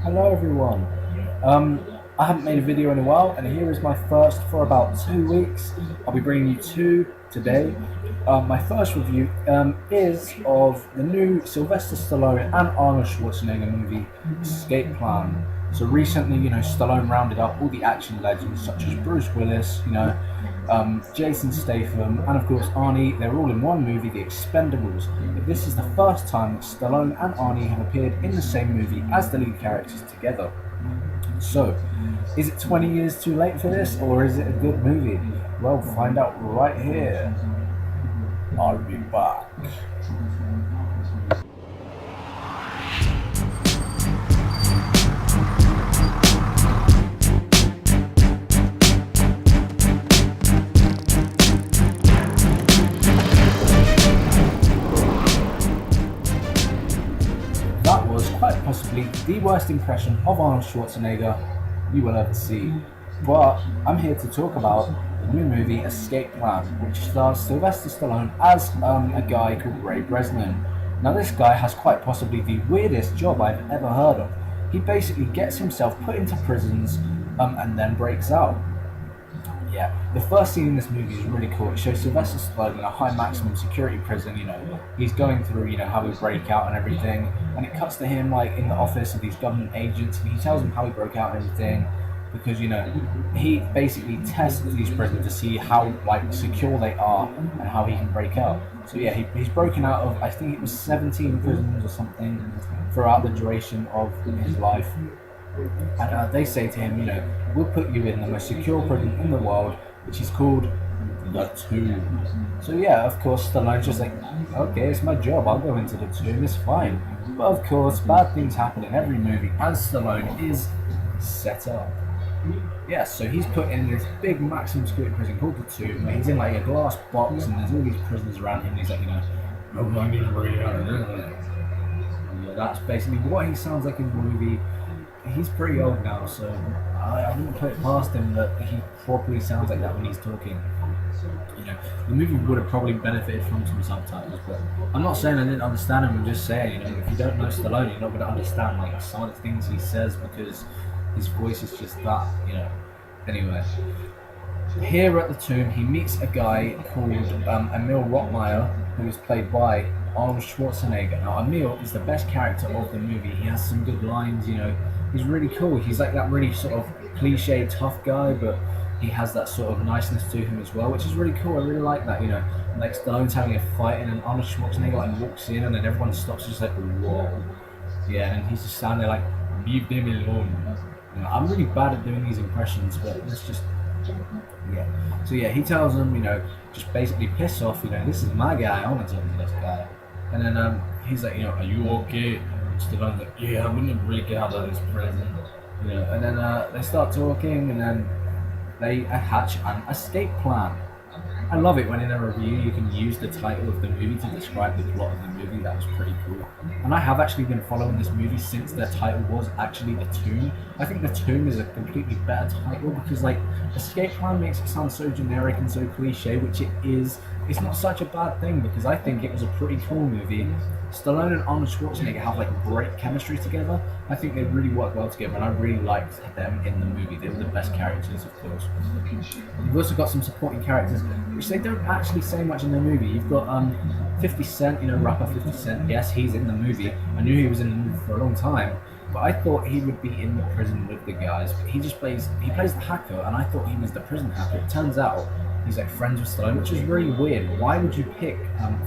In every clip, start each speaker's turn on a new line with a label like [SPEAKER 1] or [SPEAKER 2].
[SPEAKER 1] Hello everyone. I haven't made a video in a while, and here is my first for about 2 weeks. I'll be bringing you two today. My first review is of the new Sylvester Stallone and Arnold Schwarzenegger movie, Escape Plan. So recently, Stallone rounded up all the action legends such as Bruce Willis, Jason Statham, and of course Arnie. They're all in one movie, The Expendables. But this is the first time that Stallone and Arnie have appeared in the same movie as the lead characters together. So, is it 20 years too late for this, or is it a good movie? Well, find out right here. I'll be back. That was quite possibly the worst impression of Arnold Schwarzenegger you will ever see. But I'm here to talk about the new movie Escape Plan, which stars Sylvester Stallone as a guy called Ray Bresnan. Now this guy has quite possibly the weirdest job I've ever heard of. He basically gets himself put into prisons and then breaks out. Yeah, the first scene in this movie is really cool. It shows Sylvester Stallone in a high maximum security prison. He's going through, how he break out and everything, and it cuts to him like in the office of these government agents, and he tells them how he broke out and everything, because he basically tests these prisons to see how secure they are and how he can break out. So yeah, he's broken out of, I think it was 17 prisons or something throughout the duration of his life. And they say to him, we'll put you in the most secure prison in the world, which is called the Tomb. So yeah, of course, Stallone's just like, okay, it's my job, I'll go into the Tomb, it's fine. But of course, bad things happen in every movie, and Stallone is set up. Yeah, so he's put in this big maximum security prison called the Tomb. He's in like a glass box, and there's all these prisoners around him, and he's like, no, I need to break out of this. Yeah, that's basically what he sounds like in the movie. He's pretty old now, so I wouldn't put it past him that he properly sounds like that when he's talking. The movie would have probably benefited from some subtitles, but I'm not saying I didn't understand him. I'm just saying, if you don't know Stallone, you're not going to understand some of the things he says because his voice is just that. Anyway, here at the Tomb, he meets a guy called Emil Rottmeyer, who is played by Arnold Schwarzenegger. Now, Emil is the best character of the movie. He has some good lines, He's really cool. He's like that really sort of cliche tough guy, but he has that sort of niceness to him as well, which is really cool. I really like that, Like Stallone's having a fight and Arnold Schwarzenegger walks in and then everyone stops just like, whoa. Yeah, and he's just standing there like, leave them alone. I'm really bad at doing these impressions, but it's just, yeah. So yeah, he tells them, just basically piss off, this is my guy, I want to talk to this guy. And then he's like, are you okay? Stallone's like, yeah, I'm gonna break out of this prison. And then they start talking, and then they hatch an escape plan. I love it when in a review you can use the title of the movie to describe the plot of the movie. That was pretty cool. And I have actually been following this movie since the title was actually The Tomb. I think The Tomb is a completely better title because Escape Plan makes it sound so generic and so cliche, which it is. It's not such a bad thing because I think it was a pretty cool movie. Stallone and Arnold Schwarzenegger have great chemistry together. I think they really work well together, and I really liked them in the movie. They were the best characters, of course. You've also got some supporting characters, which they don't actually say much in the movie. You've got 50 Cent, rapper 50 Cent. Yes, he's in the movie. I knew he was in the movie for a long time, but I thought he would be in the prison with the guys. But he plays the hacker, and I thought he was the prison hacker. It turns out he's friends with Stallone, which is really weird. Why would you pick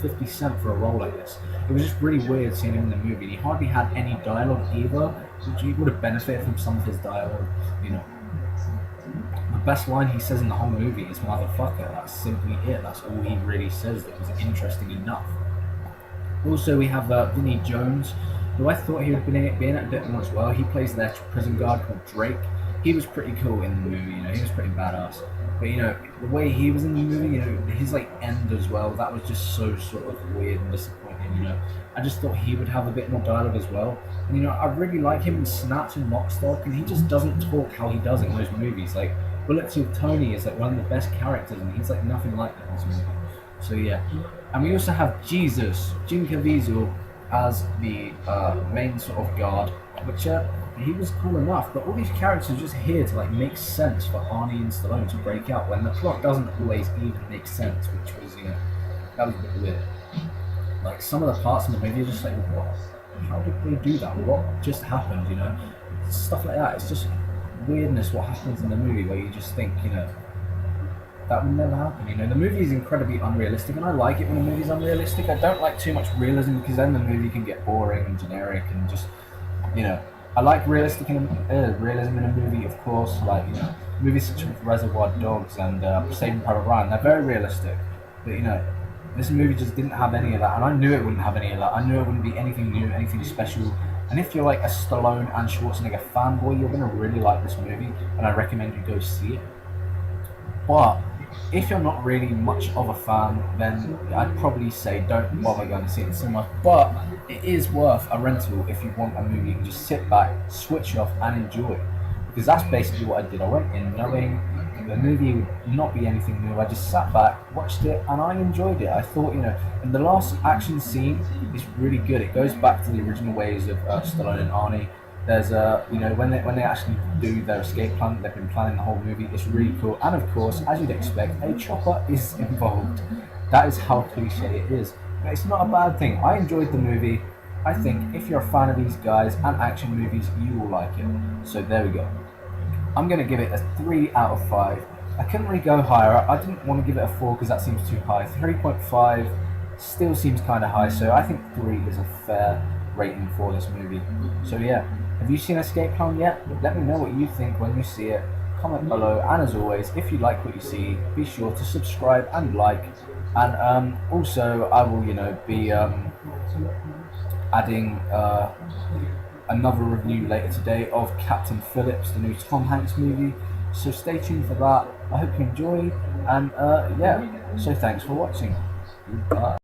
[SPEAKER 1] 50 Cent for a role like this? It was just really weird seeing him in the movie. He hardly had any dialogue either, which he would have benefited from some of his dialogue. The best line he says in the whole movie is motherfucker. That's simply it. That's all he really says that was interesting enough. Also, we have Vinnie Jones, who I thought he would be in it a bit more as well. He plays their prison guard called Drake. He was pretty cool in the movie, he was pretty badass. But the way he was in the movie, his end as well, that was just so sort of weird and disappointing, I just thought he would have a bit more dialogue as well. And I really like him in Snatch and Lockstock, and he just doesn't talk how he does in those movies. Bullets with Tony is one of the best characters, and he's nothing like that in this movie. So yeah. And we also have Jesus, Jim Caviezel, as the main sort of guard, which he was cool enough. But all these characters are just here to like make sense for Arnie and Stallone to break out when the plot doesn't always even make sense, which was that was a bit weird. Like some of the parts in the movie are just like, what? How did they do that? What just happened? Stuff like that. It's just weirdness. What happens in the movie where you just think, that would never happen. The movie is incredibly unrealistic, and I like it when a movie's unrealistic. I don't like too much realism because then the movie can get boring and generic and just, I like realism in a movie, of course. Like movies such as Reservoir Dogs and Saving Private Ryan, they're very realistic, but this movie just didn't have any of that, and I knew it wouldn't have any of that. I knew it wouldn't be anything new, anything special. And if you're like a Stallone and Schwarzenegger fanboy, you're gonna really like this movie, and I recommend you go see it. But if you're not really much of a fan, then I'd probably say don't bother going to see it in cinema. But it is worth a rental if you want a movie you can just sit back, switch off, and enjoy. Because that's basically what I did. I went in knowing the movie would not be anything new. I just sat back, watched it, and I enjoyed it. I thought, and the last action scene is really good. It goes back to the original ways of Stallone and Arnie. There's when they actually do their escape plan, they've been planning the whole movie. It's really cool, and of course, as you'd expect, a chopper is involved. That is how cliche it is, but it's not a bad thing. I enjoyed the movie. I think if you're a fan of these guys and action movies, you will like it. So there we go. I'm going to give it a 3 out of 5. I couldn't really go higher. I didn't want to give it a 4 because that seems too high. 3.5 still seems kind of high, so I think 3 is a fair rating for this movie. So yeah, have you seen Escape Plan yet? Let me know what you think when you see it. Comment below, and as always, if you like what you see, be sure to subscribe and like. And also, I will, be adding another review later today of Captain Phillips, the new Tom Hanks movie. So stay tuned for that. I hope you enjoy, and yeah, so thanks for watching. Goodbye.